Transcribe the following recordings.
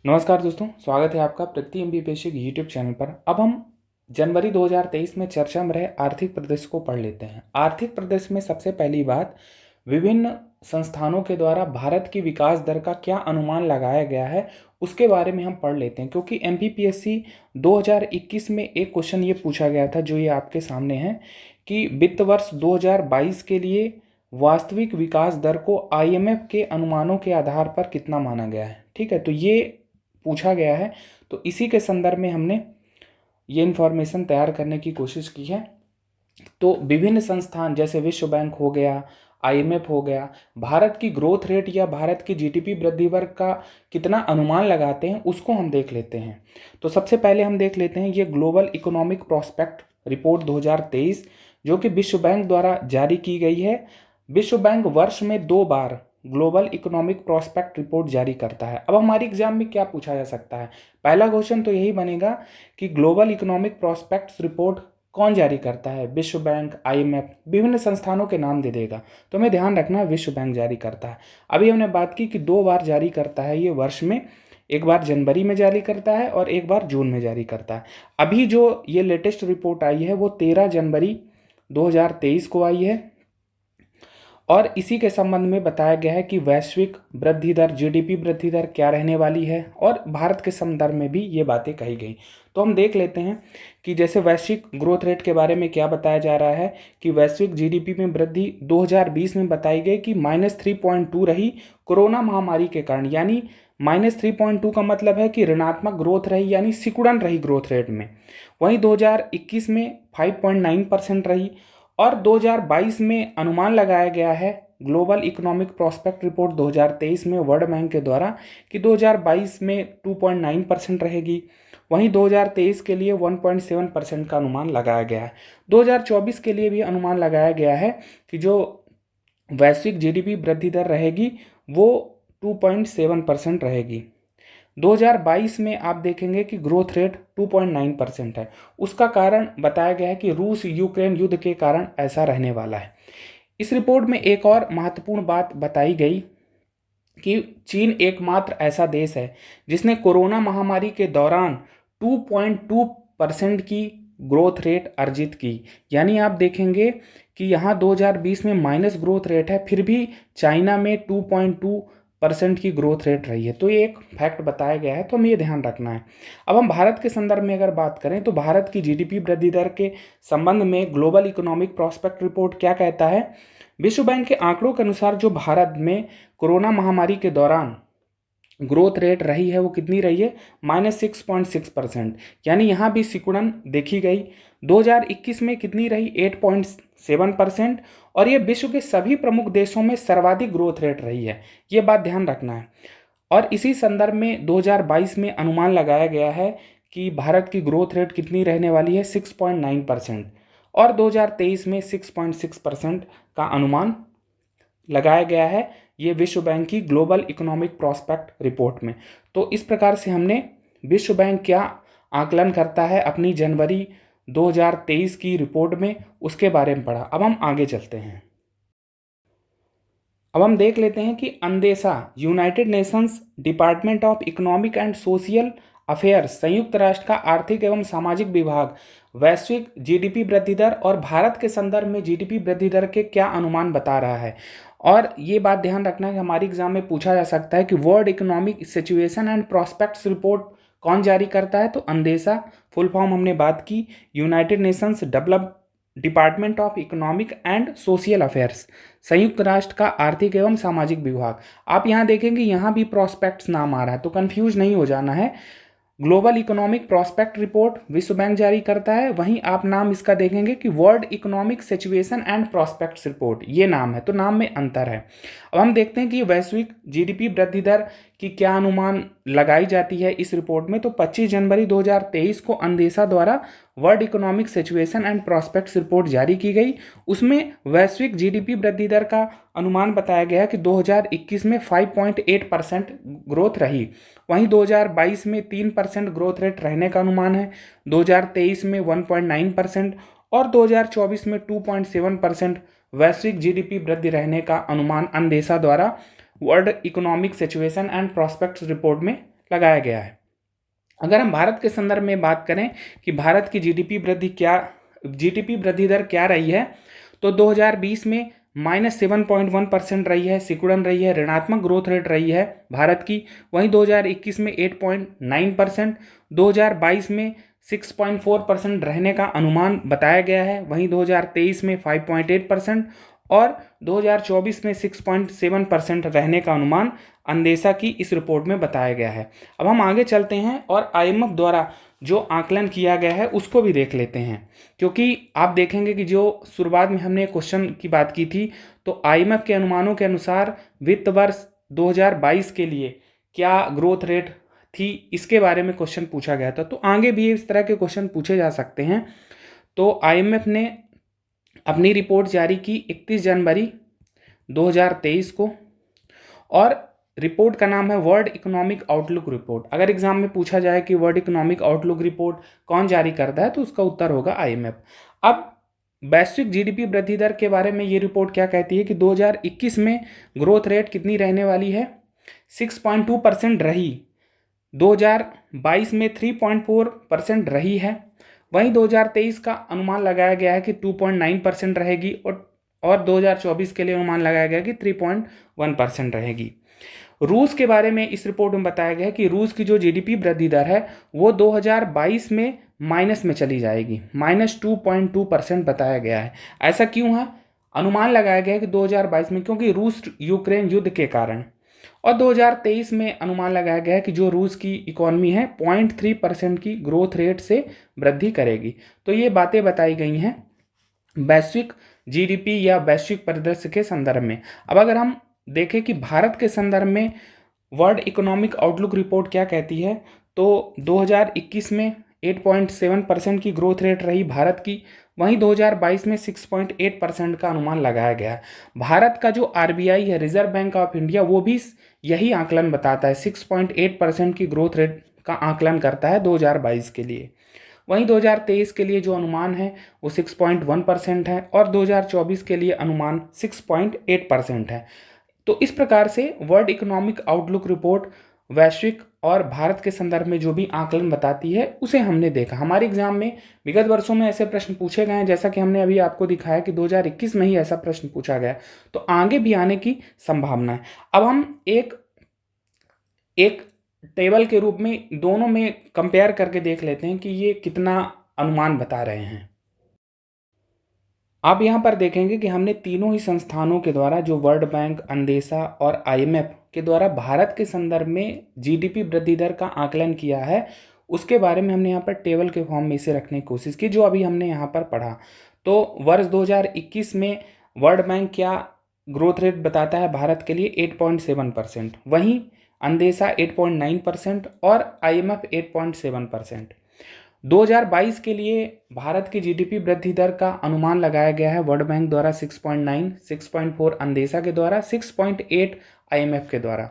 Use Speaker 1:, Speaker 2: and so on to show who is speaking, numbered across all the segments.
Speaker 1: नमस्कार दोस्तों, स्वागत है आपका प्रगति एमबीपीएससी के यूट्यूब चैनल पर। अब हम जनवरी 2023 में चर्चा में रहे आर्थिक परिदृश्य को पढ़ लेते हैं। आर्थिक परिदृश्य में सबसे पहली बात, विभिन्न संस्थानों के द्वारा भारत की विकास दर का क्या अनुमान लगाया गया है उसके बारे में हम पढ़ लेते हैं, क्योंकि एमपीपीएससी 2021 में एक क्वेश्चन ये पूछा गया था जो ये आपके सामने है कि वित्त वर्ष 2022 के लिए वास्तविक विकास दर को आईएमएफ के अनुमानों के आधार पर कितना माना गया है। ठीक है, तो ये पूछा गया है, तो इसी के संदर्भ में हमने ये इन्फॉर्मेशन तैयार करने की कोशिश की है। तो विभिन्न संस्थान जैसे विश्व बैंक हो गया, आईएमएफ हो गया, भारत की ग्रोथ रेट या भारत की जीडीपी वृद्धि दर का कितना अनुमान लगाते हैं उसको हम देख लेते हैं। तो सबसे पहले हम देख लेते हैं ये ग्लोबल इकोनॉमिक प्रोस्पेक्ट रिपोर्ट 2023 जो कि विश्व बैंक द्वारा जारी की गई है। विश्व बैंक वर्ष में 2 बार ग्लोबल इकोनॉमिक प्रोस्पेक्ट रिपोर्ट जारी करता है। अब हमारे एग्जाम में क्या पूछा जा सकता है, पहला क्वेश्चन तो यही बनेगा कि ग्लोबल इकोनॉमिक प्रोस्पेक्ट रिपोर्ट कौन जारी करता है। विश्व बैंक, आईएमएफ, विभिन्न संस्थानों के नाम दे देगा, तो हमें ध्यान रखना है विश्व बैंक जारी करता है। अभी हमने बात की कि 2 बार जारी करता है ये वर्ष में, एक बार जनवरी में जारी करता है और एक बार जून में जारी करता है। अभी जो ये लेटेस्ट रिपोर्ट आई है वो 13 जनवरी 2023 को आई है और इसी के संबंध में बताया गया है कि वैश्विक वृद्धि दर, जीडीपी वृद्धि दर क्या रहने वाली है और भारत के संदर्भ में भी ये बातें कही गई। तो हम देख लेते हैं कि जैसे वैश्विक ग्रोथ रेट के बारे में क्या बताया जा रहा है कि वैश्विक जीडीपी में वृद्धि 2020 में बताई गई कि -3.2 रही कोरोना महामारी के कारण, यानी -3.2 का मतलब है कि ऋणात्मक ग्रोथ रही, यानी सिकुड़न रही ग्रोथ रेट में। वहीं 2021 में 5.9% रही और 2022 में अनुमान लगाया गया है ग्लोबल इकोनॉमिक प्रोस्पेक्ट रिपोर्ट 2023 में वर्ल्ड बैंक के द्वारा कि 2022 में 2.9% रहेगी। वहीं 2023 के लिए 1.7% का अनुमान लगाया गया है। 2024 के लिए भी अनुमान लगाया गया है कि जो वैश्विक जीडीपी वृद्धि दर रहेगी वो 2.7% रहेगी। 2022 में आप देखेंगे कि ग्रोथ रेट 2.9% है। उसका कारण बताया गया है कि रूस यूक्रेन युद्ध के कारण ऐसा रहने वाला है। इस रिपोर्ट में एक और महत्वपूर्ण बात बताई गई कि चीन एकमात्र ऐसा देश है जिसने कोरोना महामारी के दौरान 2.2% की ग्रोथ रेट अर्जित की। यानी आप देखेंगे कि यहाँ 2020 में माइनस ग्रोथ रेट है, फिर भी चाइना में 2.2% की ग्रोथ रेट रही है। तो ये एक फैक्ट बताया गया है, तो हमें ये ध्यान रखना है। अब हम भारत के संदर्भ में अगर बात करें तो भारत की जीडीपी वृद्धि दर के संबंध में ग्लोबल इकोनॉमिक प्रोस्पेक्ट रिपोर्ट क्या कहता है। विश्व बैंक के आंकड़ों के अनुसार जो भारत में कोरोना महामारी के दौरान ग्रोथ रेट रही है वो कितनी रही है, -6.6%, यानी यहाँ भी सिकुड़न देखी गई। 2021 में कितनी रही, 8.7%, और ये विश्व के सभी प्रमुख देशों में सर्वाधिक ग्रोथ रेट रही है, ये बात ध्यान रखना है। और इसी संदर्भ में 2022 में अनुमान लगाया गया है कि भारत की ग्रोथ रेट कितनी रहने वाली है, 6.9%, और 2023 में 6.6% का अनुमान लगाया गया है ये विश्व बैंक की ग्लोबल इकोनॉमिक प्रोस्पेक्ट रिपोर्ट में। तो इस प्रकार से हमने विश्व बैंक क्या आकलन करता है अपनी जनवरी 2023 की रिपोर्ट में उसके बारे में पढ़ा। अब हम आगे चलते हैं। अब हम देख लेते हैं कि UNDESA, United Nations Department of Economic and Social Affairs, संयुक्त राष्ट्र का आर्थिक एवं सामाजिक विभाग वैश्विक जीडीपी वृद्धि दर और भारत के संदर्भ में जीडीपी वृद्धि दर के क्या अनुमान बता रहा है। और ये बात ध्यान रखना है कि हमारे एग्जाम में पूछा जा सकता है कि world economic situation and prospects report कौन जारी करता है, तो अंदेसा, फुल फॉर्म हमने बात की, United Nations develop department of Economic and Social Affairs, संयुक्त राष्ट्र का आर्थिक एवं सामाजिक विभाग। आप यहाँ देखेंगे यहाँ भी प्रोस्पेक्ट्स नाम आ रहा है, तो कंफ्यूज नहीं हो जाना है। ग्लोबल इकोनॉमिक प्रोस्पेक्ट रिपोर्ट विश्व बैंक जारी करता है, वहीं आप नाम इसका देखेंगे कि world economic situation and prospects report, ये नाम है, तो नाम में अंतर है। अब हम देखते हैं कि वैश्विक जीडीपी वृद्धि दर की क्या अनुमान लगाई जाती है इस रिपोर्ट में। तो 25 जनवरी 2023 को अंदेसा द्वारा world economic situation and prospects report जारी की गई। उसमें वैश्विक जीडीपी वृद्धि दर का अनुमान बताया गया कि 2021 में 5.8% ग्रोथ रही, वहीं 2022 में 3% ग्रोथ रेट रहने का अनुमान है, 2023 में 1.9% और 2024 में 2.7% वैश्विक जीडीपी वृद्धि रहने का अनुमान अंदेसा द्वारा world economic situation and prospects report में लगाया गया है। अगर हम भारत के संदर्भ में बात करें कि भारत की जीडीपी वृद्धि दर क्या रही है, तो 2020 में -7.1% रही है, सिकुड़न रही है, ऋणात्मक ग्रोथ रेट रही है भारत की। वहीं 2021 में 8.9%, 2022 में 6.4% रहने का अनुमान बताया गया है। वहीं 2023 में 5.8% और 2024 में 6.7% रहने का अनुमान अंदेशा की इस रिपोर्ट में बताया गया है। अब हम आगे चलते हैं और आईएमएफ द्वारा जो आकलन किया गया है उसको भी देख लेते हैं, क्योंकि आप देखेंगे कि जो शुरुआत में हमने क्वेश्चन की बात की थी, तो आईएमएफ के अनुमानों के अनुसार वित्त वर्ष 2022 के लिए क्या ग्रोथ रेट थी, इसके बारे में क्वेश्चन पूछा गया था। तो आगे भी इस तरह के क्वेश्चन पूछे जा सकते हैं। तो आईएमएफ ने अपनी रिपोर्ट जारी की 31 जनवरी 2023 को, और रिपोर्ट का नाम है वर्ल्ड इकोनॉमिक आउटलुक रिपोर्ट। अगर एग्जाम में पूछा जाए कि वर्ल्ड इकोनॉमिक आउटलुक रिपोर्ट कौन जारी करता है, तो उसका उत्तर होगा आईएमएफ। अब वैश्विक जीडीपी वृद्धि दर के बारे में ये रिपोर्ट क्या कहती है कि 2021 में ग्रोथ रेट कितनी रहने वाली है, 6.2% रही, 2022 में 3.4% रही है। वहीं 2023 का अनुमान लगाया गया है कि 2.9% रहेगी, और 2024 के लिए अनुमान लगाया गया कि 3.1% रहेगी। रूस के बारे में इस रिपोर्ट में बताया गया है कि रूस की जो जीडीपी वृद्धि दर है वो 2022 में माइनस में चली जाएगी, -2.2% बताया गया है। ऐसा क्यों है? अनुमान लगाया गया है कि 2022 में, क्योंकि रूस यूक्रेन युद्ध के कारण, और 2023 में अनुमान लगाया गया है कि जो रूस की इकोनॉमी है 0.3% की ग्रोथ रेट से वृद्धि करेगी। तो ये बातें बताई गई हैं वैश्विक जीडीपी या वैश्विक परिदृश्य के संदर्भ में। अब अगर हम देखें कि भारत के संदर्भ में वर्ल्ड इकोनॉमिक आउटलुक रिपोर्ट क्या कहती है, तो 2021 में 8.7% की ग्रोथ रेट रही भारत की। वहीं 2022 में 6.8% का अनुमान लगाया गया है। भारत का जो आरबीआई है, रिजर्व बैंक ऑफ इंडिया, वो भी यही आकलन बताता है, 6.8% की ग्रोथ रेट का आकलन करता है 2022 के लिए। वहीं 2023 के लिए जो अनुमान है वो 6.1% है, और 2024 के लिए अनुमान 6.8% है। तो इस प्रकार से वर्ल्ड इकोनॉमिक आउटलुक रिपोर्ट वैश्विक और भारत के संदर्भ में जो भी आकलन बताती है उसे हमने देखा। हमारे एग्जाम में विगत वर्षों में ऐसे प्रश्न पूछे गए हैं, जैसा कि हमने अभी आपको दिखाया कि 2021 में ही ऐसा प्रश्न पूछा गया, तो आगे भी आने की संभावना है। अब हम एक टेबल के रूप में दोनों में कंपेयर करके देख लेते हैं कि ये कितना अनुमान बता रहे हैं। आप यहाँ पर देखेंगे कि हमने तीनों ही संस्थानों के द्वारा, जो वर्ल्ड बैंक, अंदेशा और आईएमएफ के द्वारा भारत के संदर्भ में जीडीपी वृद्धि दर का आकलन किया है, उसके बारे में हमने यहाँ पर टेबल के फॉर्म में इसे रखने की कोशिश की, जो अभी हमने यहाँ पर पढ़ा। तो वर्ष 2021 में वर्ल्ड बैंक क्या ग्रोथ रेट बताता है भारत के लिए, 8.7%, वहीं अंदेशा 8.9% और आईएमएफ 8.7%। 2022 के लिए भारत की जीडीपी वृद्धि दर का अनुमान लगाया गया है वर्ल्ड बैंक द्वारा 6.9, 6.4 अंदेशा के द्वारा, 6.8 आईएमएफ के द्वारा।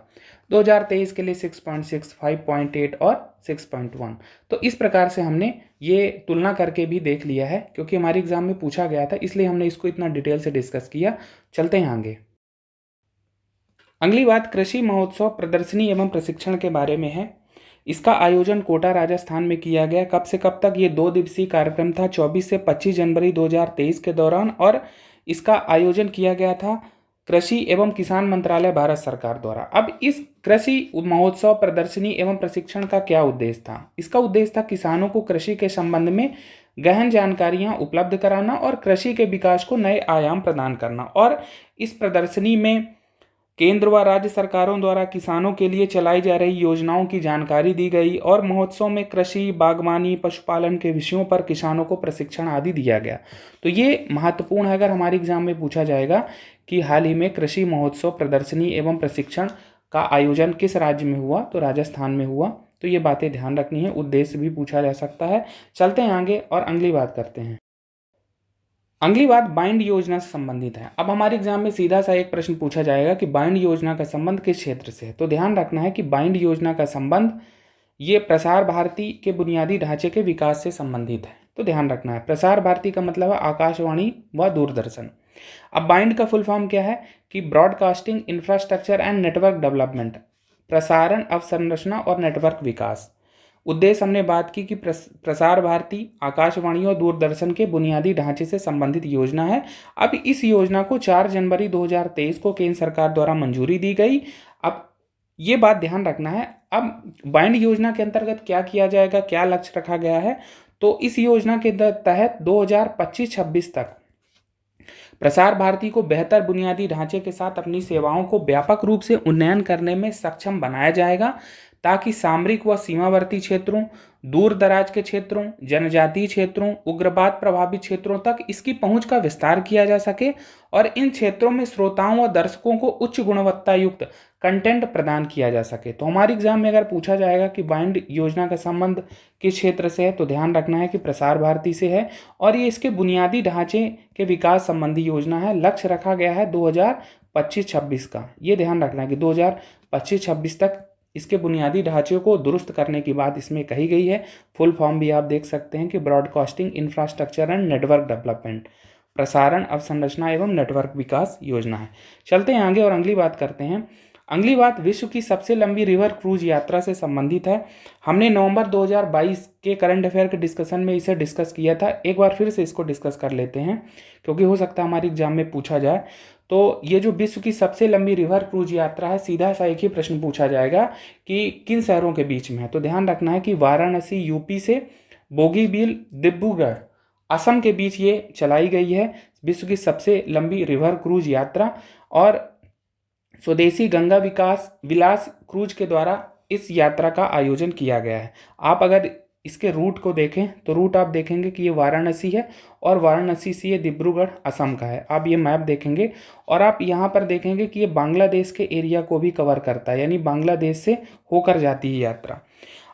Speaker 1: 2023 के लिए 6.6, 5.8 और 6.1। तो इस प्रकार से हमने ये तुलना करके भी देख लिया है, क्योंकि हमारे एग्जाम में पूछा गया था, इसलिए हमने इसको इतना डिटेल से डिस्कस किया। चलते हैं आगे। अगली बात कृषि महोत्सव प्रदर्शनी एवं प्रशिक्षण के बारे में है। इसका आयोजन कोटा राजस्थान में किया गया। कब से कब तक? ये 2 दिवसीय कार्यक्रम था, 24 से 25 जनवरी 2023 के दौरान, और इसका आयोजन किया गया था कृषि एवं किसान मंत्रालय, भारत सरकार द्वारा। अब इस कृषि महोत्सव प्रदर्शनी एवं प्रशिक्षण का क्या उद्देश्य था? इसका उद्देश्य था किसानों को कृषि के संबंध में गहन जानकारियां उपलब्ध कराना और कृषि के विकास को नए आयाम प्रदान करना। और इस प्रदर्शनी में केंद्र व राज्य सरकारों द्वारा किसानों के लिए चलाई जा रही योजनाओं की जानकारी दी गई, और महोत्सव में कृषि, बागवानी, पशुपालन के विषयों पर किसानों को प्रशिक्षण आदि दिया गया। तो ये महत्वपूर्ण है, अगर हमारे एग्जाम में पूछा जाएगा कि हाल ही में कृषि महोत्सव प्रदर्शनी एवं प्रशिक्षण का आयोजन किस राज्य में हुआ, तो राजस्थान में हुआ। तो ये बातें ध्यान रखनी है, उद्देश्य भी पूछा जा सकता है। चलते हैं आगे और अगली बात करते हैं। अगली बात बाइंड योजना से संबंधित है। अब हमारे एग्जाम में सीधा सा एक प्रश्न पूछा जाएगा कि बाइंड योजना का संबंध किस क्षेत्र से है। तो ध्यान रखना है कि बाइंड योजना का संबंध ये प्रसार भारती के बुनियादी ढांचे के विकास से संबंधित है। तो ध्यान रखना है, प्रसार भारती का मतलब है आकाशवाणी व दूरदर्शन। अब बाइंड का फुल फॉर्म क्या है कि broadcasting infrastructure and network development. प्रसारण अवसंरचना और नेटवर्क विकास। उद्देश्य हमने बात की कि प्रसार भारती, आकाशवाणी और दूरदर्शन के बुनियादी ढांचे से संबंधित योजना है। अब इस योजना को 4 जनवरी 2023 को केंद्र सरकार द्वारा मंजूरी दी गई। अब ये बात ध्यान रखना है, अब बैंड योजना के अंतर्गत क्या किया जाएगा, क्या लक्ष्य रखा गया है, तो इस योजना के तहत 2025-26 तक प्रसार भारती को बेहतर बुनियादी ढांचे के साथ अपनी सेवाओं को व्यापक रूप से उन्नयन करने में सक्षम बनाया जाएगा, ताकि सामरिक व सीमावर्ती क्षेत्रों, दूर दराज के क्षेत्रों, जनजातीय क्षेत्रों, उग्रवाद प्रभावित क्षेत्रों तक इसकी पहुंच का विस्तार किया जा सके और इन क्षेत्रों में श्रोताओं व दर्शकों को उच्च गुणवत्ता युक्त कंटेंट प्रदान किया जा सके। तो हमारे एग्जाम में अगर पूछा जाएगा कि बैंड योजना का संबंध किस क्षेत्र से है, तो ध्यान रखना है कि प्रसार भारती से है और ये इसके बुनियादी ढांचे के विकास संबंधी योजना है। लक्ष्य रखा गया है 2025-26 का, ये ध्यान रखना है कि 2025-26 तक इसके बुनियादी ढांचे को दुरुस्त करने की बात इसमें कही गई है। फुल फॉर्म भी आप देख सकते हैं कि broadcasting infrastructure and network development, प्रसारण अवसंरचना एवं नेटवर्क विकास योजना है। चलते हैं आगे और अगली बात करते हैं। अगली बात विश्व की सबसे लंबी रिवर क्रूज यात्रा से संबंधित है। हमने नवंबर 2022 के करंट अफेयर के डिस्कशन में इसे डिस्कस किया था, एक बार फिर से इसको डिस्कस कर लेते हैं क्योंकि हो सकता है हमारे एग्जाम में पूछा जाए। तो ये जो विश्व की सबसे लंबी रिवर क्रूज यात्रा है, सीधा सा एक ही प्रश्न पूछा जाएगा कि किन शहरों के बीच में है, तो ध्यान रखना है कि वाराणसी यूपी से बोगीबील डिब्रूगढ़ असम के बीच ये चलाई गई है विश्व की सबसे लंबी रिवर क्रूज यात्रा। और स्वदेशी गंगा विलास क्रूज के द्वारा इस यात्रा का आयोजन किया गया है। आप अगर इसके रूट को देखें तो रूट आप देखेंगे कि ये वाराणसी है और वाराणसी से ये डिब्रूगढ़ असम का है। आप ये मैप देखेंगे और आप यहाँ पर देखेंगे कि ये बांग्लादेश के एरिया को भी कवर करता है, यानी बांग्लादेश से होकर जाती है यात्रा।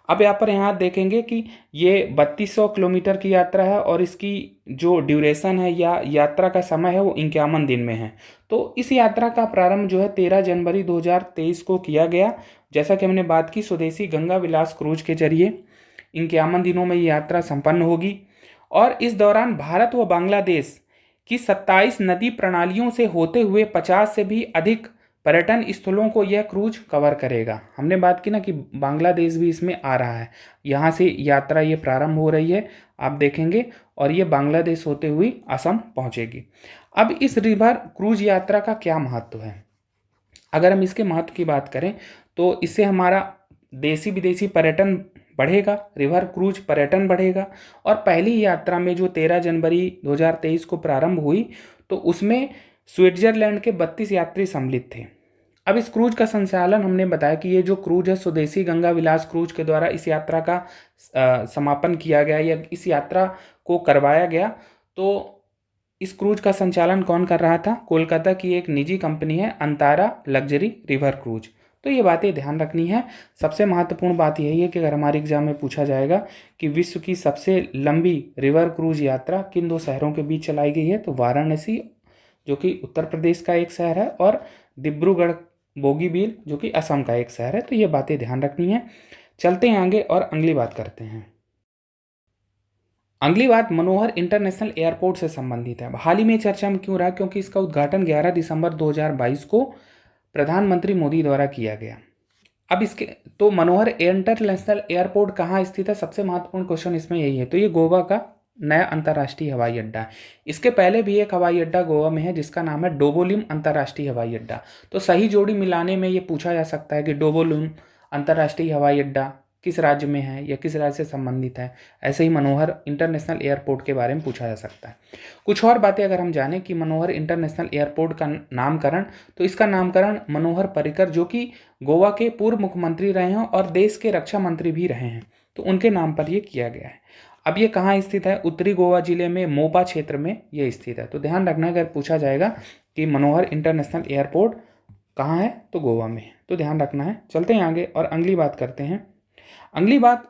Speaker 1: अब यहाँ देखेंगे कि ये 3200 किलोमीटर की यात्रा है और इसकी जो ड्यूरेशन है या यात्रा का समय है वो 51 दिन में है। तो इस यात्रा का प्रारंभ जो है 13 जनवरी 2023 को किया गया। जैसा कि हमने बात की, स्वदेशी गंगा विलास क्रूज के जरिए 51 दिनों में ये यात्रा संपन्न होगी और इस दौरान भारत व बांग्लादेश की 27 नदी प्रणालियों से होते हुए 50 से भी अधिक पर्यटन स्थलों को यह क्रूज कवर करेगा। हमने बात की ना कि बांग्लादेश भी इसमें आ रहा है, यहाँ से यात्रा ये प्रारंभ हो रही है, आप देखेंगे, और ये बांग्लादेश होते हुए असम पहुँचेगी। अब इस रिवर क्रूज यात्रा का क्या महत्व है? अगर हम इसके महत्व की बात करें तो इससे हमारा देसी विदेशी पर्यटन बढ़ेगा, रिवर क्रूज पर्यटन बढ़ेगा। और पहली यात्रा में जो 13 जनवरी 2023 को प्रारंभ हुई तो उसमें स्विट्जरलैंड के 32 यात्री सम्मिलित थे। अब इस क्रूज का संचालन हमने बताया कि ये जो क्रूज है स्वदेशी गंगा विलास क्रूज के द्वारा इस यात्रा का समापन किया गया या इस यात्रा को करवाया गया। तो इस क्रूज का संचालन कौन कर रहा था? कोलकाता की एक निजी कंपनी है अंतारा लग्जरी रिवर क्रूज। तो ये बातें ध्यान रखनी है। सबसे महत्वपूर्ण बात यही है कि अगर हमारे एग्जाम में पूछा जाएगा कि विश्व की सबसे लंबी रिवर क्रूज यात्रा किन दो शहरों के बीच चलाई गई है, तो वाराणसी जो कि उत्तर प्रदेश का एक शहर है और डिब्रूगढ़ बोगीबील जो कि असम का एक शहर है। तो ये बातें ध्यान रखनी है। चलते हैं आगे और अगली बात करते हैं। अगली बात मनोहर इंटरनेशनल एयरपोर्ट से संबंधित है। हाल ही में चर्चा में क्यों रहा? क्योंकि इसका उद्घाटन 11 दिसंबर 2022 को प्रधानमंत्री मोदी द्वारा किया गया। अब इसके तो मनोहर इंटरनेशनल एयरपोर्ट कहाँ स्थित है? सबसे महत्वपूर्ण क्वेश्चन इसमें यही है। तो ये गोवा का नया अंतर्राष्ट्रीय हवाई अड्डा है। इसके पहले भी एक हवाई अड्डा गोवा में है जिसका नाम है डोबोलिम अंतर्राष्ट्रीय हवाई अड्डा। तो सही जोड़ी मिलाने में ये पूछा जा सकता है कि डोबोलिम अंतर्राष्ट्रीय हवाई अड्डा किस राज्य में है या किस राज्य से संबंधित है। ऐसे ही मनोहर इंटरनेशनल एयरपोर्ट के बारे में पूछा जा सकता है। कुछ और बातें अगर हम जानें कि मनोहर इंटरनेशनल एयरपोर्ट का नामकरण, तो इसका नामकरण मनोहर पर्रिकर जो कि गोवा के पूर्व मुख्यमंत्री रहे हैं और देश के रक्षा मंत्री भी रहे हैं, तो उनके नाम पर ये किया गया है। अब ये कहाँ स्थित है? उत्तरी गोवा जिले में मोपा क्षेत्र में ये स्थित है। तो ध्यान रखना अगर पूछा जाएगा कि मनोहर इंटरनेशनल एयरपोर्ट कहाँ है, तो गोवा में है। तो ध्यान रखना है। चलते हैं आगे और अगली बात करते हैं। अगली बात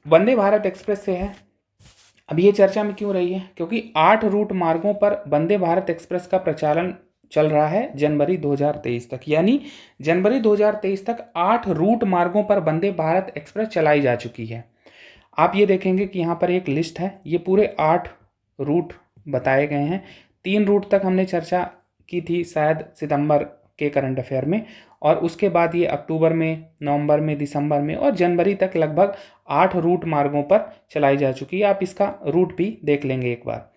Speaker 1: वंदे भारत एक्सप्रेस से है। अब ये चर्चा में क्यों रही है? क्योंकि 8 रूट मार्गों पर वंदे भारत एक्सप्रेस का प्रचालन चल रहा है जनवरी 2023 तक, यानी जनवरी 2023 तक 8 रूट मार्गों पर वंदे भारत एक्सप्रेस चलाई जा चुकी है। आप ये देखेंगे कि यहाँ पर एक लिस्ट है, ये पूरे 8 रूट बताए गए हैं। 3 रूट तक हमने चर्चा की थी शायद सितंबर के करंट अफेयर में, और उसके बाद ये अक्टूबर में, नवंबर में, दिसंबर में और जनवरी तक लगभग 8 रूट मार्गों पर चलाई जा चुकी है। आप इसका रूट भी देख लेंगे एक बार।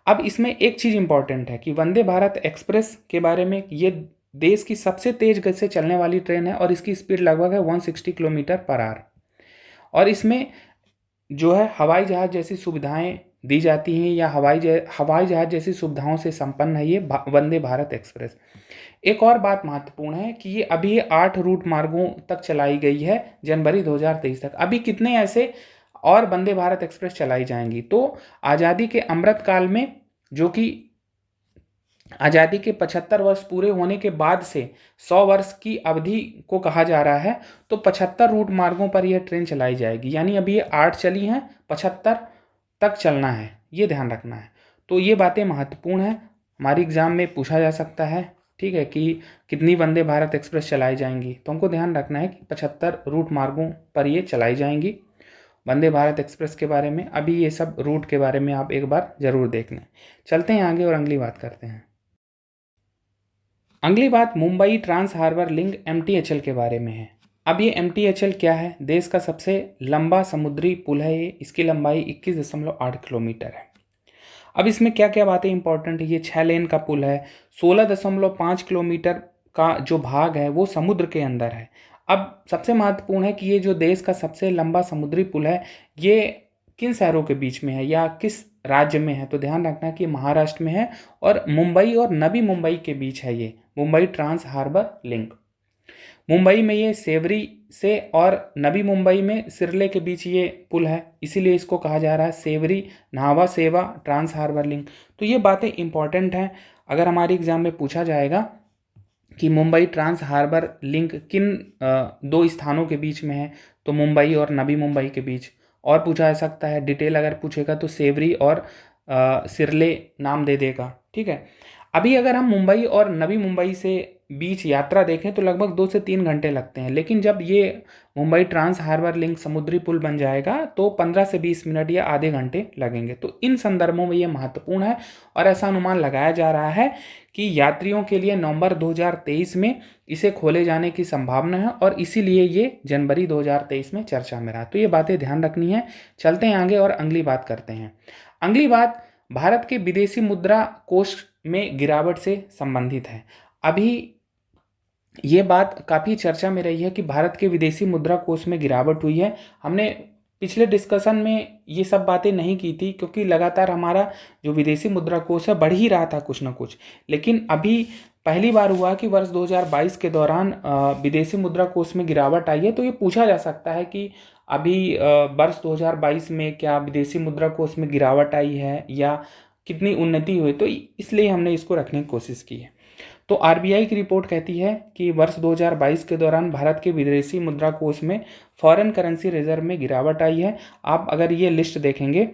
Speaker 1: अब इसमें एक चीज़ इंपॉर्टेंट है कि वंदे भारत एक्सप्रेस के बारे में, ये देश की सबसे तेज गति से चलने वाली ट्रेन है और इसकी स्पीड लगभग है 160 किलोमीटर पर आवर। और इसमें जो है हवाई जहाज़ जैसी सुविधाएं दी जाती हैं, या हवाई जहाज़ जैसी सुविधाओं से संपन्न है ये वंदे भारत एक्सप्रेस। एक और बात महत्वपूर्ण है कि ये अभी 8 रूट मार्गों तक चलाई गई है जनवरी 2023 तक। अभी कितने ऐसे और वंदे भारत एक्सप्रेस चलाई जाएंगी? तो आज़ादी के अमृत काल में, जो कि आज़ादी के 75 वर्ष पूरे होने के बाद से 100 वर्ष की अवधि को कहा जा रहा है, तो 75 रूट मार्गों पर यह ट्रेन चलाई जाएगी। यानी अभी ये 8 चली हैं, 75 तक चलना है, ये ध्यान रखना है। तो ये बातें महत्वपूर्ण हैं, हमारे एग्जाम में पूछा जा सकता है, ठीक है, कि कितनी वंदे भारत एक्सप्रेस चलाई जाएंगी। तो हमको ध्यान रखना है कि 75 रूट मार्गों पर ये चलाई जाएंगी वंदे भारत एक्सप्रेस के बारे में। अभी ये सब रूट के बारे में आप एक बार ज़रूर देख लें। चलते हैं आगे और अगली बात करते हैं। अगली बात Mumbai trans harbour link MTHL के बारे में है। अब ये MTHL क्या है? देश का सबसे लंबा समुद्री पुल है ये। इसकी लंबाई 21.8 किलोमीटर है। अब इसमें क्या क्या बातें इंपॉर्टेंट है? ये 6 लेन का पुल है। 16.5 किलोमीटर का जो भाग है वो समुद्र के अंदर है। अब सबसे महत्वपूर्ण है कि ये जो देश का सबसे लंबा समुद्री पुल है, ये किन शहरों के बीच में है या किस राज्य में है? तो ध्यान रखना कि महाराष्ट्र में है और मुंबई और नवी मुंबई के बीच है ये Mumbai trans harbour link. Mumbai में ये सेवरी से और नवी मुंबई में सिरले के बीच ये पुल है, इसीलिए इसको कहा जा रहा है सेवरी न्हावा सेवा ट्रांस हार्बर लिंक। तो ये बातें इंपॉर्टेंट हैं। अगर हमारे एग्जाम में पूछा जाएगा कि मुंबई ट्रांस हार्बर लिंक किन 2 स्थानों के बीच में है, तो मुंबई और नवी मुंबई के बीच। और पूछा जा सकता है, डिटेल अगर पूछेगा तो सेवरी और सिरले नाम दे देगा, ठीक है। अभी अगर हम मुंबई और नवी मुंबई से बीच यात्रा देखें तो लगभग 2 से 3 घंटे लगते हैं, लेकिन जब ये मुंबई ट्रांस हार्बर लिंक समुद्री पुल बन जाएगा तो 15 से 20 मिनट या आधे घंटे लगेंगे। तो इन संदर्भों में ये महत्वपूर्ण है और ऐसा अनुमान लगाया जा रहा है कि यात्रियों के लिए नवंबर 2023 में इसे खोले जाने की संभावना है और इसीलिए ये जनवरी 2023 में चर्चा में रहा। तो ये बातें ध्यान रखनी है। चलते हैं आगे और अगली बात करते हैं। अगली बात भारत के विदेशी मुद्रा कोष में गिरावट से संबंधित है। अभी ये बात काफ़ी चर्चा में रही है कि भारत के विदेशी मुद्रा कोष में गिरावट हुई है। हमने पिछले डिस्कशन में ये सब बातें नहीं की थी, क्योंकि लगातार हमारा जो विदेशी मुद्रा कोष है बढ़ ही रहा था कुछ ना कुछ। लेकिन अभी पहली बार हुआ कि वर्ष 2022 के दौरान विदेशी मुद्रा कोष में गिरावट आई है। तो ये पूछा जा सकता है कि अभी वर्ष 2022 में क्या विदेशी मुद्रा कोष में गिरावट आई है या कितनी उन्नति हुई, तो इसलिए हमने इसको रखने की कोशिश की है। तो RBI की रिपोर्ट कहती है कि वर्ष 2022 के दौरान भारत के विदेशी मुद्रा कोष में फॉरेन करेंसी रिजर्व में गिरावट आई है। आप अगर ये लिस्ट देखेंगे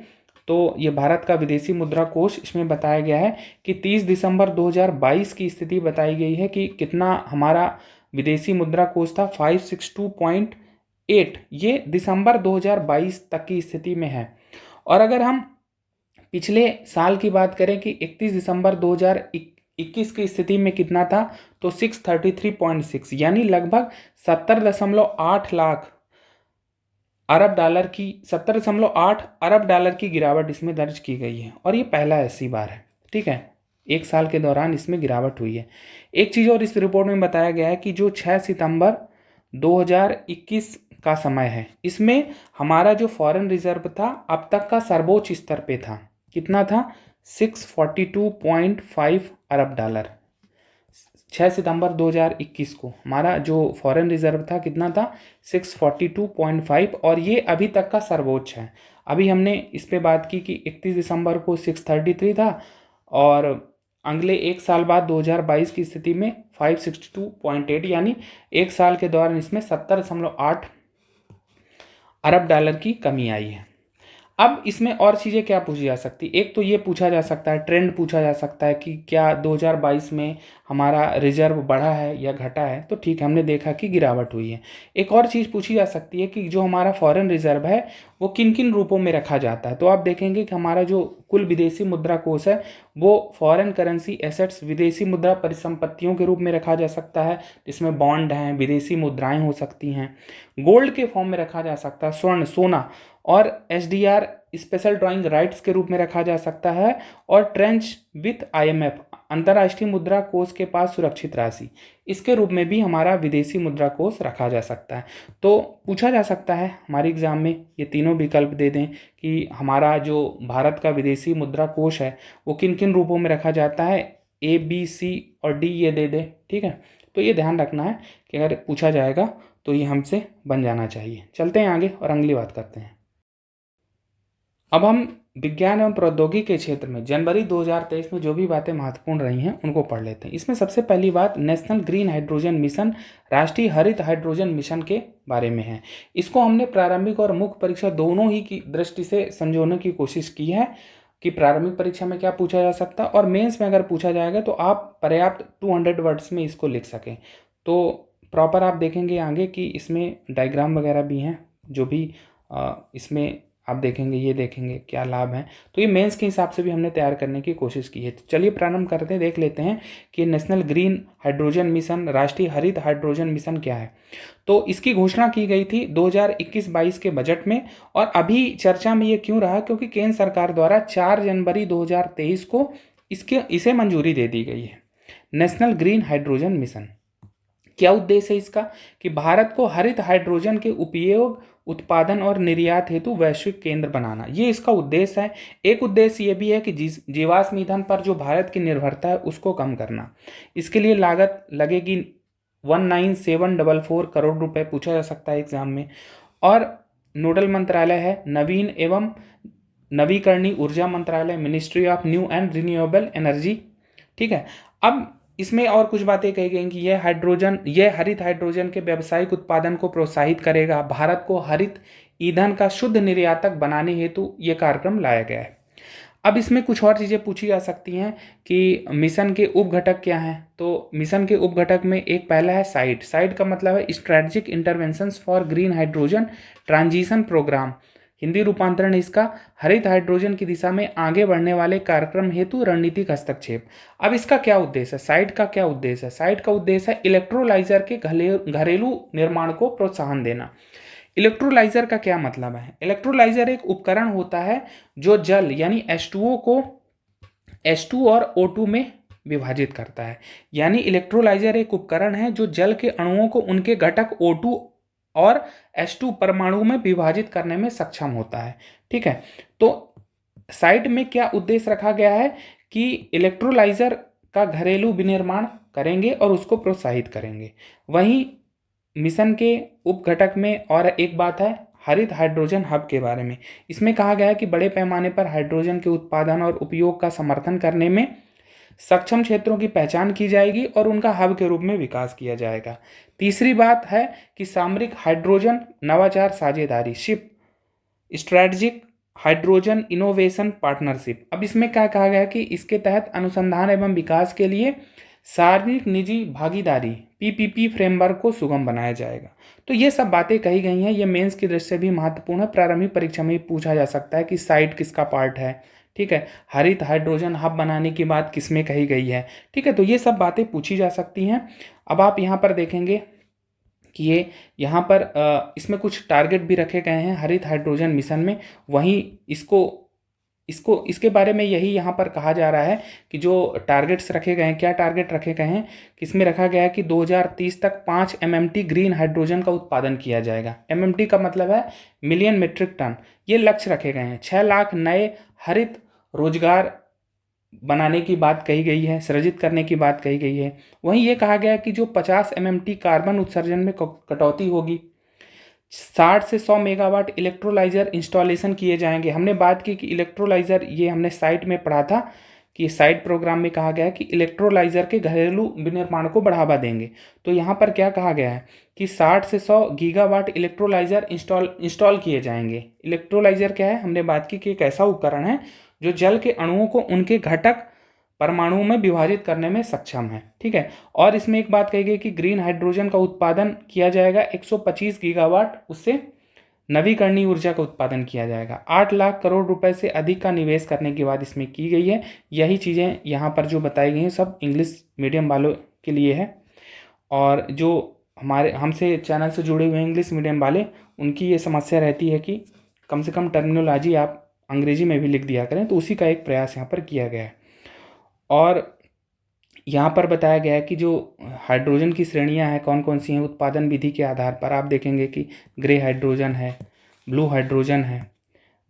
Speaker 1: तो ये भारत का विदेशी मुद्रा कोष, इसमें बताया गया है कि 30 दिसंबर 2022 की स्थिति बताई गई है कि कितना हमारा विदेशी मुद्रा कोष था, 562.8। ये दिसंबर 2022 तक की स्थिति में है। और अगर हम पिछले साल की बात करें कि 31 दिसंबर 2021 की स्थिति में कितना था, तो 633.6, यानी लगभग 70.8 लाख अरब डॉलर की 70.8 अरब डॉलर की गिरावट इसमें दर्ज की गई है। और ये पहला ऐसी बार है, ठीक है, एक साल के दौरान इसमें गिरावट हुई है। एक चीज़ और इस रिपोर्ट में बताया गया है कि जो 6 सितंबर 2021 का समय है, इसमें हमारा जो फॉरेन रिजर्व था अब तक का सर्वोच्च स्तर पे था। कितना था? 642.5 अरब डॉलर। 6 सितंबर 2021 को हमारा जो फॉरेन रिजर्व था कितना था? 642.5, और ये अभी तक का सर्वोच्च है। अभी हमने इस पे बात की कि 31 दिसंबर को 633 था और अगले एक साल बाद 2022 की स्थिति में 562.8, यानी एक साल के दौरान इसमें 70.8 अरब डॉलर की कमी आई है। अब इसमें और चीज़ें क्या पूछी जा सकती, एक तो ये पूछा जा सकता है, ट्रेंड पूछा जा सकता है कि क्या 2022 में हमारा रिजर्व बढ़ा है या घटा है। तो ठीक है, हमने देखा कि गिरावट हुई है। एक और चीज़ पूछी जा सकती है कि जो हमारा फॉरेन रिजर्व है वो किन किन रूपों में रखा जाता है। तो आप देखेंगे कि हमारा जो कुल विदेशी मुद्रा कोष है वो फॉरेन करेंसी एसेट्स, विदेशी मुद्रा परिसंपत्तियों के रूप में रखा जा सकता है, जिसमें बॉन्ड हैं, विदेशी मुद्राएं हो सकती हैं, गोल्ड के फॉर्म में रखा जा सकता है, स्वर्ण सोना, और एसडीआर स्पेशल ड्राइंग राइट्स के रूप में रखा जा सकता है, और ट्रेंच विथ आईएमएफ अंतर्राष्ट्रीय मुद्रा कोष के पास सुरक्षित राशि, इसके रूप में भी हमारा विदेशी मुद्रा कोष रखा जा सकता है। तो पूछा जा सकता है हमारे एग्जाम में ये तीनों विकल्प दे दें कि हमारा जो भारत का विदेशी मुद्रा कोष है वो किन किन रूपों में रखा जाता है, ए बी सी और डी ये दे दें। ठीक है, तो ये ध्यान रखना है कि अगर पूछा जाएगा तो ये हमसे बन जाना चाहिए। चलते हैं आगे और अगली बात करते हैं। अब हम विज्ञान एवं प्रौद्योगिकी के क्षेत्र में जनवरी 2023 में जो भी बातें महत्वपूर्ण रही हैं उनको पढ़ लेते हैं। इसमें सबसे पहली बात नेशनल ग्रीन हाइड्रोजन मिशन, राष्ट्रीय हरित हाइड्रोजन मिशन के बारे में है। इसको हमने प्रारंभिक और मुख्य परीक्षा दोनों ही की दृष्टि से समझने की कोशिश की है कि प्रारंभिक परीक्षा में क्या पूछा जा सकता है और मेंस में अगर पूछा जाएगा तो आप पर्याप्त 200 वर्ड्स में इसको लिख सकें। तो प्रॉपर आप देखेंगे आगे कि इसमें डायग्राम वगैरह भी हैं, जो भी इसमें आप देखेंगे, ये देखेंगे क्या लाभ हैं। तो ये मेंस के हिसाब से भी हमने तैयार करने की कोशिश की है। तो चलिए प्रारंभ करते हैं, देख लेते हैं कि नेशनल ग्रीन हाइड्रोजन मिशन, राष्ट्रीय हरित हाइड्रोजन मिशन क्या है। तो इसकी घोषणा की गई थी 2021-22 के बजट में, और अभी चर्चा में ये क्यों रहा, क्योंकि केंद्र सरकार द्वारा 4 जनवरी 2023 को इसे मंजूरी दे दी गई है। नेशनल ग्रीन हाइड्रोजन मिशन क्या उद्देश्य है इसका, कि भारत को हरित हाइड्रोजन के उपयोग, उत्पादन और निर्यात हेतु वैश्विक केंद्र बनाना, ये इसका उद्देश्य है। एक उद्देश्य ये भी है कि जीवाश्म ईंधन पर जो भारत की निर्भरता है उसको कम करना। इसके लिए लागत लगेगी 19,744 करोड़ रुपए, पूछा जा सकता है एग्जाम में। और नोडल मंत्रालय है नवीन एवं नवीकरणीय ऊर्जा मंत्रालय, ministry of new and renewable energy. ठीक है, अब इसमें और कुछ बातें कही गई कि यह हरित हाइड्रोजन के व्यावसायिक उत्पादन को प्रोत्साहित करेगा। भारत को हरित ईंधन का शुद्ध निर्यातक बनाने हेतु यह कार्यक्रम लाया गया है। अब इसमें कुछ और चीज़ें पूछी जा सकती हैं कि मिशन के उपघटक क्या हैं। तो मिशन के उपघटक में एक पहला है साइट। साइट का मतलब है strategic interventions for green hydrogen transition programme, Hindi रूपांतरण इसका हरित हाइड्रोजन की दिशा में आगे बढ़ने वाले कार्यक्रम हेतु रणनीतिक हस्तक्षेप। अब इसका क्या उद्देश्य है, साइट का क्या उद्देश्य है? साइट का उद्देश्य है इलेक्ट्रोलाइजर के घरेलू निर्माण को प्रोत्साहन देना। इलेक्ट्रोलाइजर का क्या मतलब है? इलेक्ट्रोलाइजर एक उपकरण होता है जो जल यानी H2O को H2 और O2 में विभाजित करता है। यानी इलेक्ट्रोलाइजर एक उपकरण है जो जल के अणुओं को उनके घटक O2 और H2 परमाणु में विभाजित करने में सक्षम होता है। ठीक है, तो साइट में क्या उद्देश्य रखा गया है कि इलेक्ट्रोलाइजर का घरेलू विनिर्माण करेंगे और उसको प्रोत्साहित करेंगे। वहीं मिशन के उपघटक में और एक बात है हरित हाइड्रोजन हब के बारे में। इसमें कहा गया है कि बड़े पैमाने पर हाइड्रोजन के उत्पादन और उपयोग का समर्थन करने में सक्षम क्षेत्रों की पहचान की जाएगी और उनका हब के रूप में विकास किया जाएगा। तीसरी बात है कि सामरिक हाइड्रोजन नवाचार साझेदारी, ship strategic hydrogen innovation partnership. अब इसमें क्या कहा गया है कि इसके तहत अनुसंधान एवं विकास के लिए सार्वजनिक निजी भागीदारी पीपीपी फ्रेमवर्क को सुगम बनाया जाएगा। तो ये सब बातें कही गई हैं, ये मेंस की दृष्टि से भी महत्वपूर्ण है। प्रारंभिक परीक्षा में पूछा जा सकता है कि साइट किसका पार्ट है। ठीक है, हरित हाइड्रोजन हब बनाने की बात किसमें कही गई है। ठीक है, तो ये सब बातें पूछी जा सकती हैं। अब आप यहाँ पर देखेंगे कि ये यहाँ पर इसमें कुछ टारगेट भी रखे गए हैं हरित हाइड्रोजन मिशन में। वहीं इसके बारे में यही यहाँ पर कहा जा रहा है कि जो टारगेट्स रखे गए हैं, क्या टारगेट रखे गए हैं, किसमें रखा गया है कि 2030 तक 5 MMT ग्रीन हाइड्रोजन का उत्पादन किया जाएगा। MMT का मतलब है मिलियन मीट्रिक टन। ये लक्ष्य रखे गए हैं। 6 लाख नए हरित रोजगार बनाने की बात कही गई है, सृजित करने की बात कही गई है। वहीं ये कहा गया है कि जो 50 MMT कार्बन उत्सर्जन में कटौती होगी, 60 से 100 मेगावाट इलेक्ट्रोलाइजर इंस्टॉलेशन किए जाएंगे। हमने बात की कि इलेक्ट्रोलाइजर, ये हमने साइट में पढ़ा था कि साइट प्रोग्राम में कहा गया है कि इलेक्ट्रोलाइजर के घरेलू विनिर्माण को बढ़ावा देंगे। तो यहाँ पर क्या कहा गया है कि 60 से 100 गीगावाट इलेक्ट्रोलाइजर इंस्टॉल किए जाएंगे। इलेक्ट्रोलाइजर क्या है, हमने बात की कि एक ऐसा उपकरण है जो जल के अणुओं को उनके घटक परमाणुओं में विभाजित करने में सक्षम है। ठीक है, और इसमें एक बात कही गई कि ग्रीन हाइड्रोजन का उत्पादन किया जाएगा 125 गीगावाट, उससे नवीकरणीय ऊर्जा का उत्पादन किया जाएगा। 8 लाख करोड़ रुपए से अधिक का निवेश करने की बात इसमें की गई है। यही चीज़ें यहाँ पर जो बताई गई हैं सब इंग्लिश मीडियम वालों के लिए है, और जो हमारे हमसे चैनल से जुड़े हुए हैं इंग्लिश मीडियम वाले, उनकी ये समस्या रहती है कि कम से कम टर्मिनोलॉजी आप अंग्रेजी में भी लिख दिया करें, तो उसी का एक प्रयास यहाँ पर किया गया है। और यहाँ पर बताया गया है कि जो हाइड्रोजन की श्रेणियाँ हैं कौन कौन सी हैं, उत्पादन विधि के आधार पर आप देखेंगे कि ग्रे हाइड्रोजन है, ब्लू हाइड्रोजन है,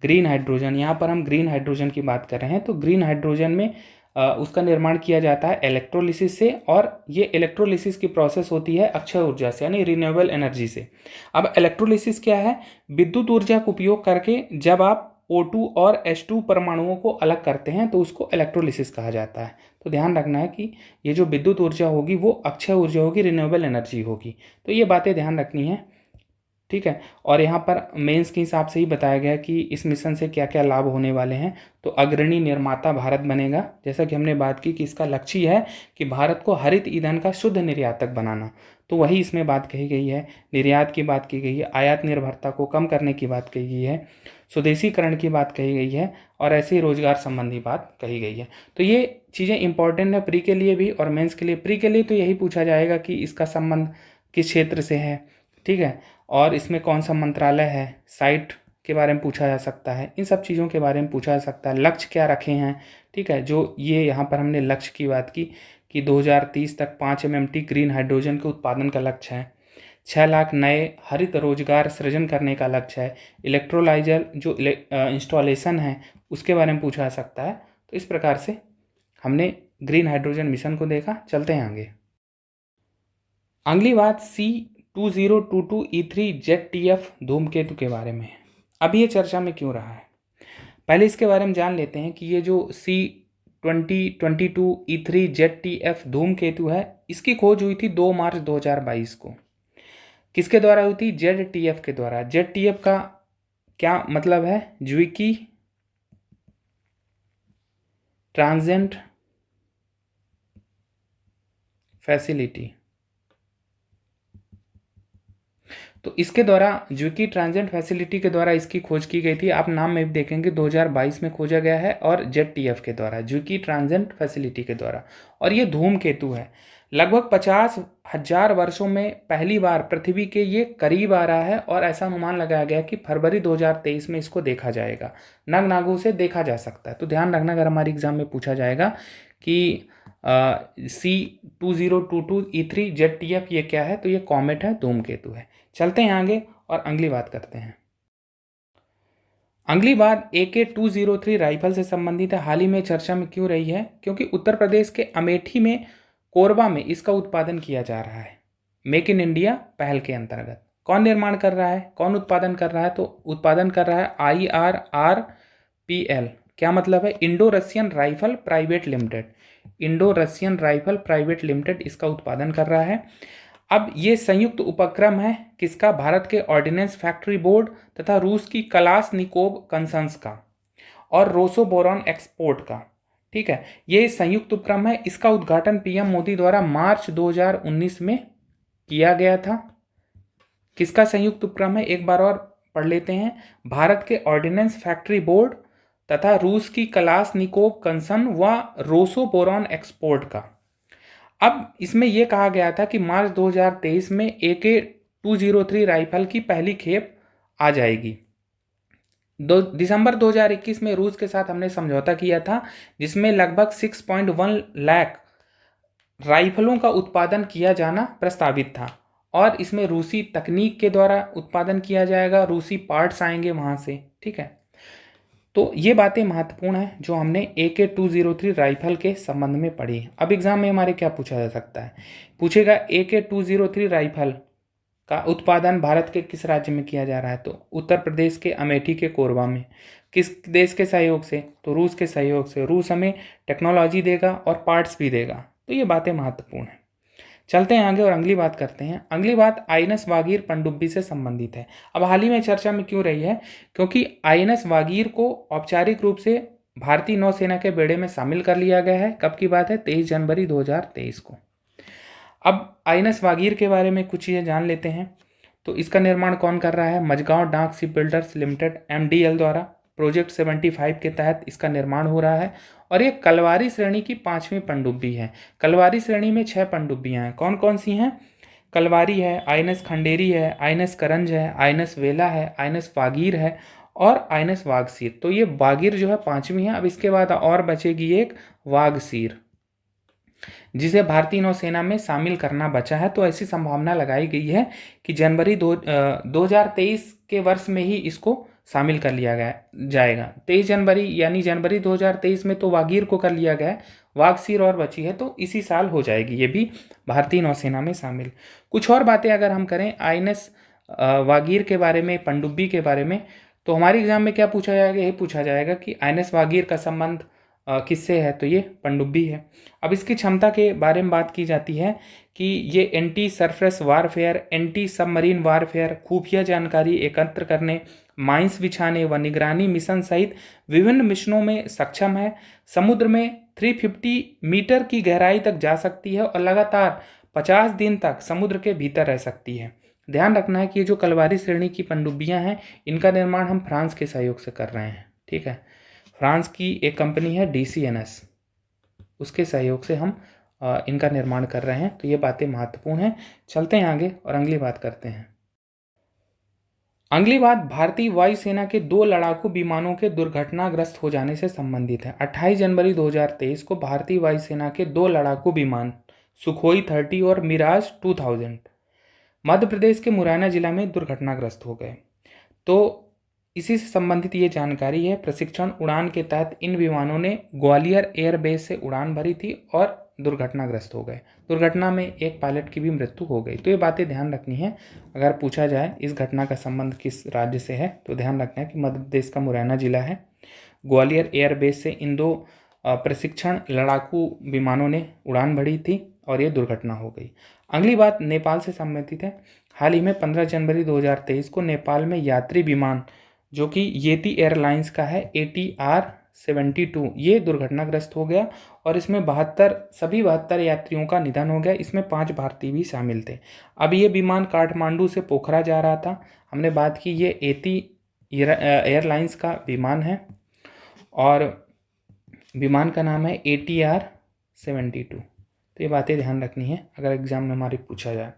Speaker 1: ग्रीन हाइड्रोजन। यहाँ पर हम ग्रीन हाइड्रोजन की बात कर रहे हैं। तो ग्रीन हाइड्रोजन में उसका निर्माण किया जाता है इलेक्ट्रोलिसिस से, और ये इलेक्ट्रोलिसिस की प्रोसेस होती है अक्षय ऊर्जा से, यानी रिन्यूएबल एनर्जी से। अब इलेक्ट्रोलिसिस क्या है? विद्युत ऊर्जा का उपयोग करके जब आप O2 और H2 परमाणुओं को अलग करते हैं तो उसको इलेक्ट्रोलिसिस कहा जाता है। तो ध्यान रखना है कि ये जो विद्युत ऊर्जा होगी वो अक्षय ऊर्जा होगी, रिन्यूएबल एनर्जी होगी। तो ये बातें ध्यान रखनी है, ठीक है। और यहाँ पर मेंस के हिसाब से ही बताया गया कि इस मिशन से क्या क्या लाभ होने वाले हैं। तो अग्रणी निर्माता भारत बनेगा, जैसा कि हमने बात की कि इसका लक्ष्य है कि भारत को हरित ईंधन का शुद्ध निर्यातक बनाना, तो वही इसमें बात कही गई है। निर्यात की बात की गई है, आयात निर्भरता को कम करने की बात कही गई है, स्वदेशीकरण की बात कही गई है, और ऐसे ही रोजगार संबंधी बात कही गई है। तो ये चीज़ें इंपॉर्टेंट है प्री के लिए भी और मेंस के लिए। प्री के लिए तो यही पूछा जाएगा कि इसका संबंध किस क्षेत्र से है, ठीक है, और इसमें कौन सा मंत्रालय है, साइट के बारे में पूछा जा सकता है, इन सब चीज़ों के बारे में पूछा जा सकता है। लक्ष्य क्या रखे हैं, ठीक है, जो ये यहाँ पर हमने लक्ष्य की बात की कि 2030 तक 5 MMT ग्रीन हाइड्रोजन के उत्पादन का लक्ष्य है, 6 लाख नए हरित रोजगार सृजन करने का लक्ष्य है, इलेक्ट्रोलाइजर जो इंस्टॉलेशन है उसके बारे में पूछा जा सकता है। तो इस प्रकार से हमने ग्रीन हाइड्रोजन मिशन को देखा। चलते हैं आगे। अगली बात C2022E3 ZTF धूमकेतु के बारे में है। अब ये चर्चा में क्यों रहा है, पहले इसके बारे में जान लेते हैं कि ये जो C2022E3 ZTF धूमकेतु है, इसकी खोज हुई थी 2 मार्च 2022 को। किसके द्वारा हुई थी? ZTF के द्वारा। ZTF का क्या मतलब है? ज्विकी ट्रांजिट फैसिलिटी। तो इसके द्वारा ज्विकी ट्रांजिट फैसिलिटी के द्वारा इसकी खोज की गई थी। आप नाम में भी देखेंगे 2022 में खोजा गया है, और ZTF के द्वारा, ज्विकी ट्रांजिट फैसिलिटी के द्वारा। और ये धूमकेतु है, लगभग 50,000 वर्षों में पहली बार पृथ्वी के ये करीब आ रहा है, और ऐसा अनुमान लगाया गया कि फरवरी 2023 में इसको देखा जाएगा, नग नागों से देखा जा सकता है। तो ध्यान रखना, अगर हमारे एग्जाम में पूछा जाएगा कि C2022E3 ZTF ये क्या है, तो ये कॉमेट है, धूमकेतु है। चलते हैं आगे और अगली बात करते हैं। अगली बात AK-203 राइफल से संबंधित है। हाल ही में चर्चा में क्यों रही है? क्योंकि उत्तर प्रदेश के अमेठी में कोरबा में इसका उत्पादन किया जा रहा है, मेक इन इंडिया पहल के अंतर्गत। कौन निर्माण कर रहा है, कौन उत्पादन कर रहा है? तो उत्पादन कर रहा है IRRPL। क्या मतलब है? Indo Russian rifle private limited. Indo Russian rifle private limited इसका उत्पादन कर रहा है। अब ये संयुक्त उपक्रम है किसका? भारत के ऑर्डिनेंस फैक्ट्री बोर्ड तथा रूस की कलाशनिकोव कंसन्स का, और रोसोबोरॉन एक्सपोर्ट का, ठीक है। ये संयुक्त उपक्रम है। इसका उद्घाटन PM मोदी द्वारा मार्च 2019 में किया गया था। किसका संयुक्त उपक्रम है, एक बार और पढ़ लेते हैं। भारत के ऑर्डिनेंस फैक्ट्री बोर्ड तथा रूस की कलाशनिकोव कंसन व रोसोबोरॉन एक्सपोर्ट का। अब इसमें यह कहा गया था कि मार्च 2023 में AK-203 राइफल की पहली खेप आ जाएगी। दिसंबर 2021 में रूस के साथ हमने समझौता किया था, जिसमें लगभग 6.1 लाख राइफलों का उत्पादन किया जाना प्रस्तावित था, और इसमें रूसी तकनीक के द्वारा उत्पादन किया जाएगा, रूसी पार्ट्स आएंगे वहां से, ठीक है। तो ये बातें महत्वपूर्ण है जो हमने AK-203 राइफल के संबंध में पढ़ी। अब एग्जाम में हमारे क्या पूछा जा सकता है? पूछेगा AK-203 राइफल का उत्पादन भारत के किस राज्य में किया जा रहा है? तो उत्तर प्रदेश के अमेठी के कोरबा में। किस देश के सहयोग से? तो रूस के सहयोग से। रूस हमें टेक्नोलॉजी देगा और पार्ट्स भी देगा। तो ये बातें महत्वपूर्ण है। चलते हैं आगे और अगली बात करते हैं। अगली बात INS वागीर पनडुब्बी से संबंधित है। अब हाल ही में चर्चा में क्यों रही है? क्योंकि INS वागीर को औपचारिक रूप से भारतीय नौसेना के बेड़े में शामिल कर लिया गया है। कब की बात है? 23 जनवरी 2023 को। अब INS वागीर के बारे में कुछ चीज़ें जान लेते हैं। तो इसका निर्माण कौन कर रहा है? मझगांव डाक शिप बिल्डर्स लिमिटेड MDL द्वारा प्रोजेक्ट 75 के तहत इसका निर्माण हो रहा है। और ये कलवारी श्रेणी की 5वीं पनडुब्बी है। कलवारी श्रेणी में 6 पनडुब्बियां हैं। कौन कौन सी हैं? कलवारी है, INS खंडेरी है, INS करंज है, INS वेला है, INS वागीर है और INS वागसीर। तो ये वागीर जो है 5वीं है। अब इसके बाद और बचेगी एक वागसीर, जिसे भारतीय नौसेना में शामिल करना बचा है। तो ऐसी संभावना लगाई गई है कि जनवरी 2023 के वर्ष में ही इसको शामिल कर लिया जाएगा। 23 जनवरी यानी जनवरी 2023 में तो वागीर को कर लिया गया है, वागसीर और बची है, तो इसी साल हो जाएगी ये भी भारतीय नौसेना में शामिल। कुछ और बातें अगर हम करें INS वागीर के बारे में, पनडुब्बी के बारे में, तो हमारे एग्जाम में क्या पूछा जाएगा? यही पूछा जाएगा कि INS वागीर का संबंध किससे है? तो ये पनडुब्बी है। अब इसकी क्षमता के बारे में बात की जाती है कि ये anti surface warfare, anti submarine warfare, खुफिया जानकारी एकत्र करने, माइंस बिछाने व निगरानी मिशन सहित विभिन्न मिशनों में सक्षम है। समुद्र में 350 मीटर की गहराई तक जा सकती है और लगातार 50 दिन तक समुद्र के भीतर रह सकती है। ध्यान रखना है कि ये जो कलवारी श्रेणी की पनडुब्बियां हैं, इनका निर्माण हम फ्रांस के सहयोग से कर रहे हैं। ठीक है, फ्रांस की एक कंपनी है DCNS, उसके सहयोग से हम इनका निर्माण कर रहे हैं। तो ये बातें महत्वपूर्ण हैं। चलते हैं आगे और अगली बात करते हैं। अगली बात भारतीय वायुसेना के 2 लड़ाकू विमानों के दुर्घटनाग्रस्त हो जाने से संबंधित है। 28 जनवरी 2023 को भारतीय वायुसेना के 2 लड़ाकू विमान सुखोई 30 और मिराज 2000 मध्य प्रदेश के मुरैना जिला में दुर्घटनाग्रस्त हो गए। तो इसी से संबंधित ये जानकारी है। प्रशिक्षण उड़ान के तहत इन विमानों ने ग्वालियर एयरबेस से उड़ान भरी थी और दुर्घटनाग्रस्त हो गए। दुर्घटना में एक पायलट की भी मृत्यु हो गई। तो ये बातें ध्यान रखनी है। अगर पूछा जाए इस घटना का संबंध किस राज्य से है, तो ध्यान रखना है कि मध्य प्रदेश का मुरैना जिला है। ग्वालियर एयरबेस से इन 2 प्रशिक्षण लड़ाकू विमानों ने उड़ान भरी थी और ये दुर्घटना हो गई। अगली बात नेपाल से संबंधित है। हाल ही में 15 जनवरी 2023 को नेपाल में यात्री विमान जो कि येती एयरलाइंस का है ATR-72, ये दुर्घटनाग्रस्त हो गया और इसमें 72 यात्रियों का निधन हो गया। इसमें 5 भारतीय भी शामिल थे। अब ये विमान काठमांडू से पोखरा जा रहा था। हमने बात की, ये येती एयरलाइंस का विमान है और विमान का नाम है ATR-72। तो ये बातें ध्यान रखनी है अगर एग्जाम में हमारे पूछा जाए।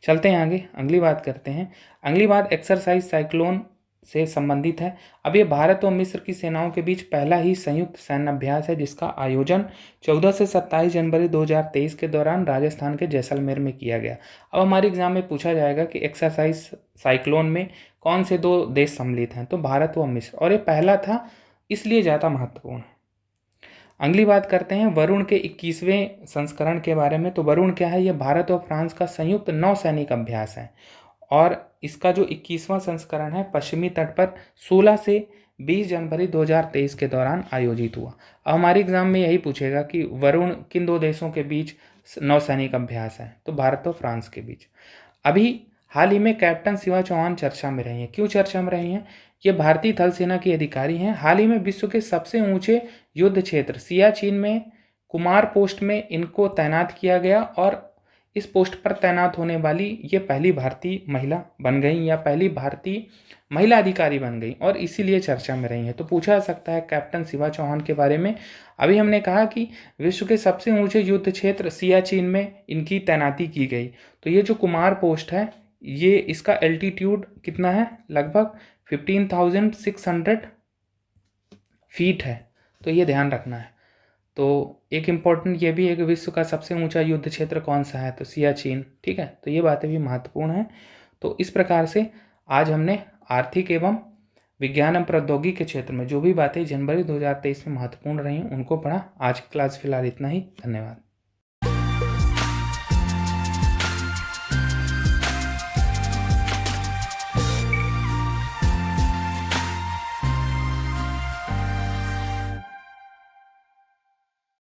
Speaker 1: चलते हैं आगे, अगली बात करते हैं। अगली बात एक्सरसाइज साइक्लोन से संबंधित है। अब ये भारत और मिस्र की सेनाओं के बीच पहला ही संयुक्त सैन्य अभ्यास है, जिसका आयोजन 14 से 27 जनवरी 2023 के दौरान राजस्थान के जैसलमेर में किया गया। अब हमारे एग्जाम में पूछा जाएगा कि एक्सरसाइज साइक्लोन में कौन से 2 देश सम्मिलित हैं, तो भारत व मिस्र, और ये पहला था इसलिए ज़्यादा महत्वपूर्ण है। अगली बात करते हैं वरुण के 21वें संस्करण के बारे में। तो वरुण क्या है? ये भारत और फ्रांस का संयुक्त नौसैनिक अभ्यास है और इसका जो 21वां संस्करण है पश्चिमी तट पर 16 से 20 जनवरी 2023 के दौरान आयोजित हुआ। अब हमारे एग्जाम में यही पूछेगा कि वरुण किन 2 देशों के बीच नौसैनिक अभ्यास है, तो भारत और फ्रांस के बीच। अभी हाल ही में कैप्टन शिवा चौहान चर्चा में रही हैं। क्यों चर्चा में रही हैं? ये भारतीय थल सेना की अधिकारी हैं। हाल ही में विश्व के सबसे ऊंचे युद्ध क्षेत्र सियाचिन में कुमार पोस्ट में इनको तैनात किया गया और इस पोस्ट पर तैनात होने वाली ये पहली भारतीय महिला बन गई या पहली भारतीय महिला अधिकारी बन गई और इसीलिए चर्चा में रही है। तो पूछा जा सकता है कैप्टन शिवा चौहान के बारे में। अभी हमने कहा कि विश्व के सबसे ऊंचे युद्ध क्षेत्र सियाचिन में इनकी तैनाती की गई। तो ये जो कुमार पोस्ट है, ये इसका एल्टीट्यूड कितना है? लगभग 15,600 फीट है। तो ये ध्यान रखना है। तो एक इम्पॉर्टेंट ये भी है कि विश्व का सबसे ऊंचा युद्ध क्षेत्र कौन सा है, तो सियाचिन। ठीक है, तो ये बातें भी महत्वपूर्ण हैं। तो इस प्रकार से आज हमने आर्थिक एवं विज्ञान एवं प्रौद्योगिकी के क्षेत्र में जो भी बातें जनवरी 2023 में महत्वपूर्ण रही उनको पढ़ा। आज की क्लास फिलहाल इतना ही। धन्यवाद।